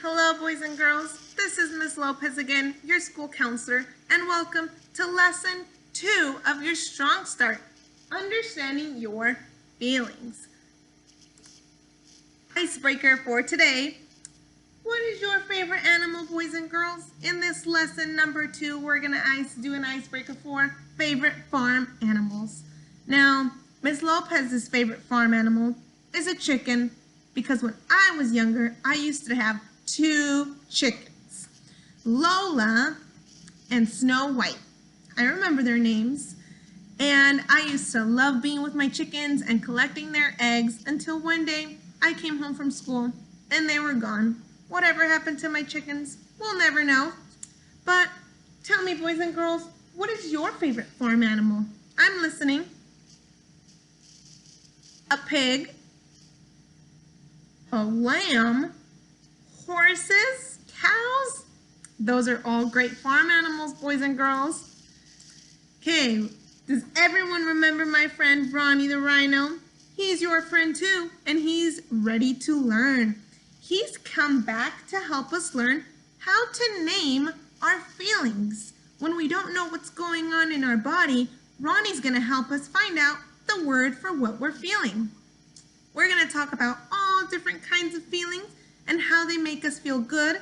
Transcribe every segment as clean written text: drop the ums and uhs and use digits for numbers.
Hello, boys and girls. This is Miss Lopez again, your school counselor, and welcome to Lesson 2 of your Strong Start, Understanding Your Feelings. Icebreaker for today. What is your favorite animal, boys and girls? In this lesson number 2, we're going to do an icebreaker for favorite farm animals. Now, Miss Lopez's favorite farm animal is a chicken, because when I was younger, I used to have 2 chickens, Lola and Snow White. I remember their names, and I used to love being with my chickens and collecting their eggs until one day I came home from school and they were gone. Whatever happened to my chickens, we'll never know. But tell me, boys and girls, what is your favorite farm animal? I'm listening. A pig, a lamb, horses, cows. Those are all great farm animals, boys and girls. Okay, does everyone remember my friend Ronnie the rhino? He's your friend too, and he's ready to learn. He's come back to help us learn how to name our feelings. When we don't know what's going on in our body, Ronnie's going to help us find out the word for what we're feeling. We're going to talk about all different kinds of feelings and how they make us feel good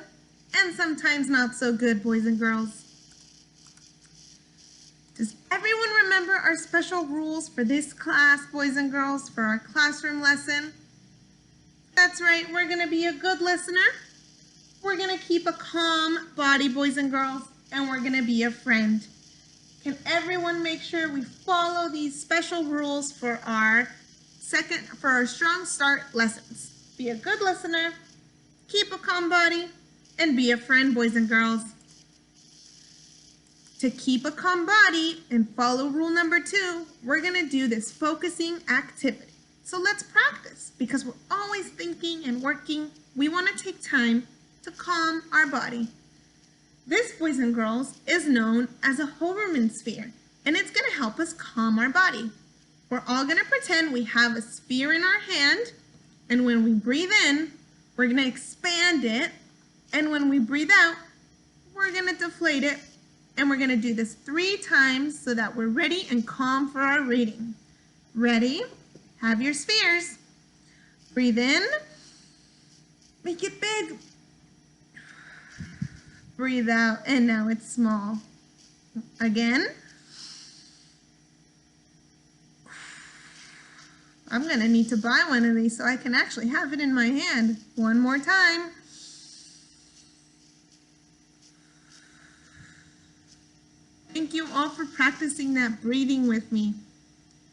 and sometimes not so good, boys and girls. Does everyone remember our special rules for this class, boys and girls, for our classroom lesson? That's right, we're going to be a good listener. We're going to keep a calm body, boys and girls, and we're going to be a friend. Can everyone make sure we follow these special rules for our Strong Start lessons? Be a good listener, keep a calm body, and be a friend, boys and girls. To keep a calm body and follow rule number 2, we're going to do this focusing activity. So let's practice, because we're always thinking and working. We want to take time to calm our body. This, boys and girls, is known as a Hoverman sphere, and it's going to help us calm our body. We're all going to pretend we have a sphere in our hand, and when we breathe in, we're going to expand it, and when we breathe out, we're going to deflate it, and we're going to do this 3 times so that we're ready and calm for our reading. Ready? Have your spheres. Breathe in. Make it big. Breathe out, and now it's small. Again. I'm going to need to buy one of these so I can actually have it in my hand. One more time. Thank you all for practicing that breathing with me.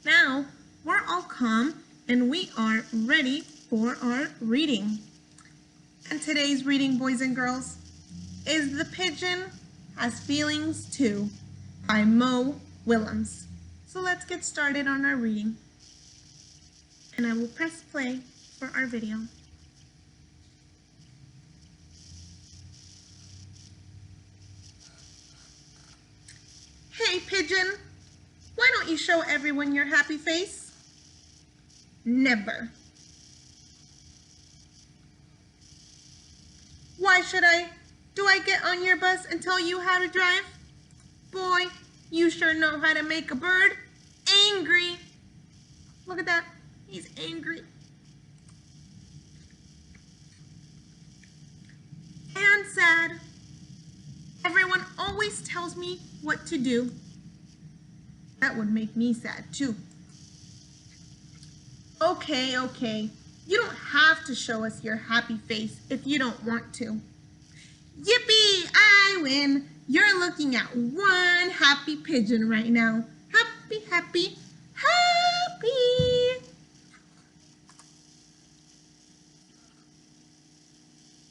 Now, we're all calm and we are ready for our reading. And today's reading, boys and girls, is The Pigeon Has Feelings Too by Mo Willems. So let's get started on our reading. And I will press play for our video. Hey, pigeon, why don't you show everyone your happy face? Never. Why should I? Do I get on your bus and tell you how to drive? Boy, you sure know how to make a bird angry. Look at that. He's angry. And sad. Everyone always tells me what to do. That would make me sad too. Okay. You don't have to show us your happy face if you don't want to. Yippee! I win! You're looking at one happy pigeon right now. Happy, happy, happy!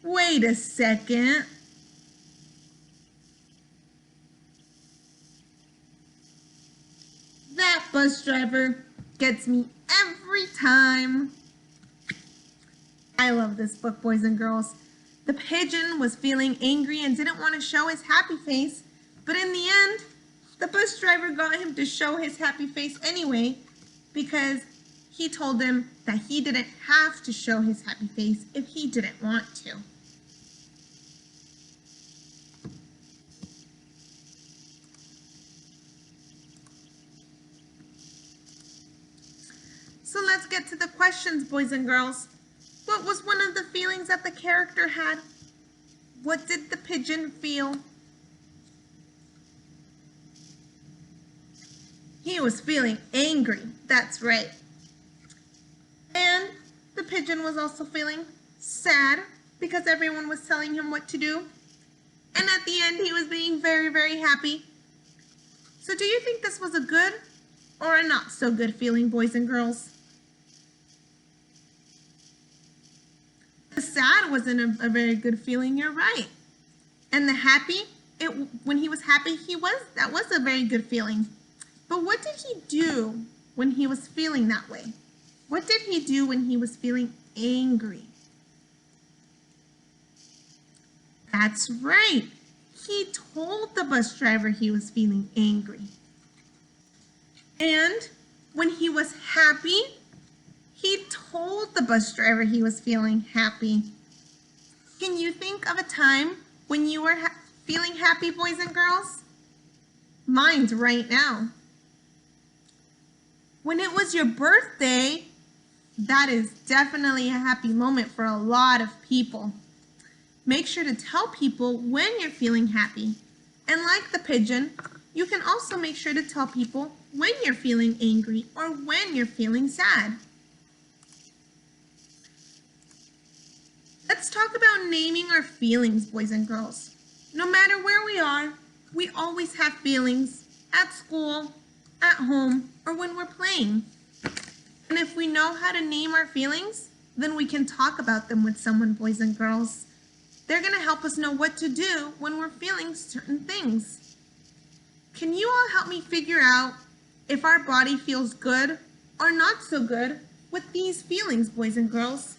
Wait a second. That bus driver gets me every time. I love this book, boys and girls. The pigeon was feeling angry and didn't want to show his happy face, but in the end, the bus driver got him to show his happy face anyway, because he told him that he didn't have to show his happy face if he didn't want to. get to the questions, boys and girls. What was one of the feelings that the character had? What did the pigeon feel? He was feeling angry. That's right. And the pigeon was also feeling sad because everyone was telling him what to do. And at the end, he was being very, very happy. So do you think this was a good or a not so good feeling, boys and girls? The sad wasn't a very good feeling, you're right. And the happy, when he was happy, that was a very good feeling. But what did he do when he was feeling that way? What did he do when he was feeling angry? That's right. He told the bus driver he was feeling angry. And when he was happy, he told the bus driver he was feeling happy. Can you think of a time when you were feeling happy, boys and girls? Mine's right now. When it was your birthday, that is definitely a happy moment for a lot of people. Make sure to tell people when you're feeling happy. And like the pigeon, you can also make sure to tell people when you're feeling angry or when you're feeling sad. Let's talk about naming our feelings, boys and girls. No matter where we are, we always have feelings at school, at home, or when we're playing. And if we know how to name our feelings, then we can talk about them with someone, boys and girls. They're going to help us know what to do when we're feeling certain things. Can you all help me figure out if our body feels good or not so good with these feelings, boys and girls?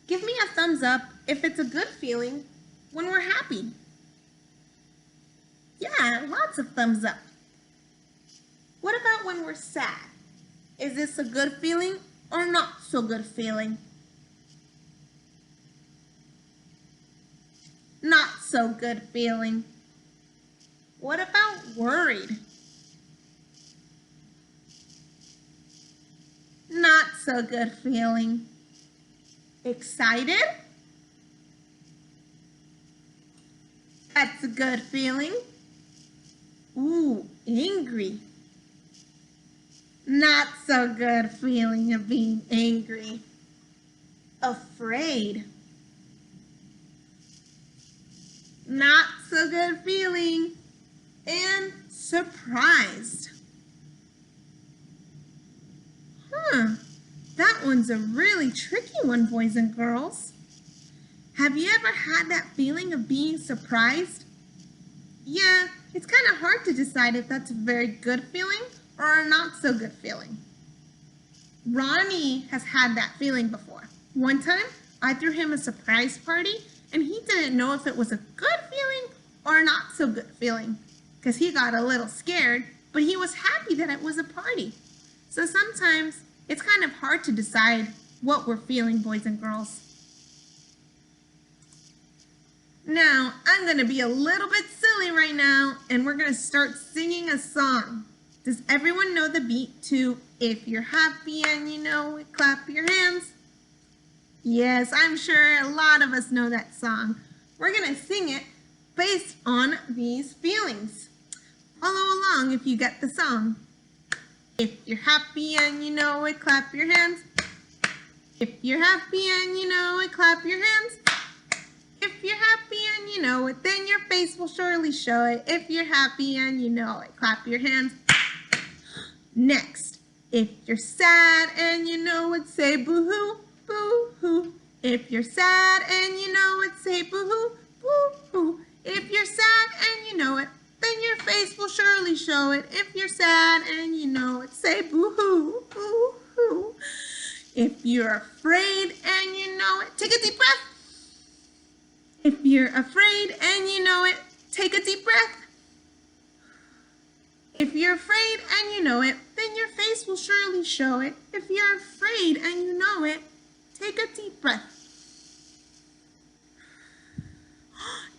Give me a thumbs up if it's a good feeling when we're happy. Yeah, lots of thumbs up. What about when we're sad? Is this a good feeling or not so good feeling? Not so good feeling. What about worried? Not so good feeling. Excited? That's a good feeling. Ooh, angry. Not so good feeling of being angry. Afraid. Not so good feeling. And surprised. That one's a really tricky one, boys and girls. Have you ever had that feeling of being surprised? Yeah, it's kind of hard to decide if that's a very good feeling or a not so good feeling. Ronnie has had that feeling before. One time, I threw him a surprise party and he didn't know if it was a good feeling or a not so good feeling because he got a little scared, but he was happy that it was a party. So sometimes it's kind of hard to decide what we're feeling, boys and girls. Now, I'm going to be a little bit silly right now, and we're going to start singing a song. Does everyone know the beat to If You're Happy and You Know It, Clap Your Hands? Yes, I'm sure a lot of us know that song. We're going to sing it based on these feelings. Follow along if you get the song. If you're happy and you know it, clap your hands. If you're happy and you know it, clap your hands. If you're happy and you know it, then your face will surely show it. If you're happy and you know it, clap your hands. Next, if you're sad and you know it, say boo-hoo, boo-hoo. If you're sad and you know it, say boo-hoo, boo-hoo. If you're sad and you know it, then your face will surely show it. If you're sad and you know it, say boo-hoo, boo-hoo. If you're afraid and you know it, take a deep breath. If you're afraid and you know it, take a deep breath. If you're afraid and you know it, then your face will surely show it. If you're afraid and you know it, take a deep breath.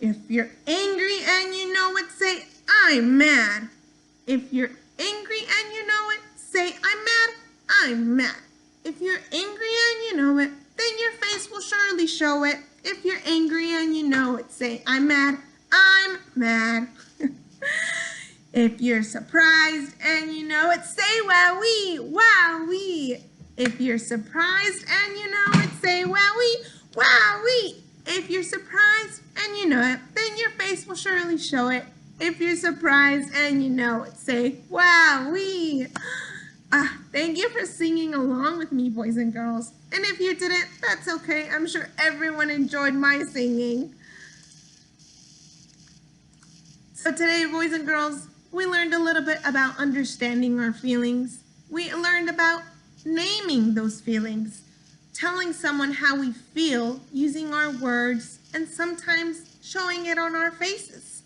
If you're angry and you know it, say, I'm mad. If you're angry and you know it, say, I'm mad, I'm mad. If you're angry and you know it, then your face will surely show it. If you're angry and you know it, say, I'm mad, I'm mad. If you're surprised and you know it, say, wowee, wowee. If you're surprised and you know it, say, wowee, wowee. If you're surprised and you know it, then your face will surely show it. If you're surprised and you know it, say, wowee. Thank you for singing along with me, boys and girls. And if you didn't, that's okay. I'm sure everyone enjoyed my singing. So today, boys and girls, we learned a little bit about understanding our feelings. We learned about naming those feelings, telling someone how we feel using our words, and sometimes showing it on our faces.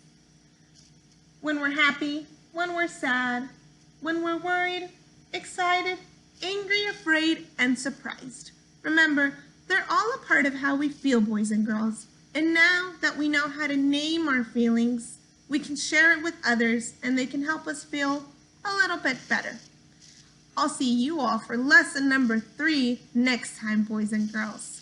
When we're happy, when we're sad, when we're worried, excited, angry, afraid, and surprised. Remember, they're all a part of how we feel, boys and girls. And now that we know how to name our feelings, we can share it with others and they can help us feel a little bit better. I'll see you all for lesson number 3 next time, boys and girls.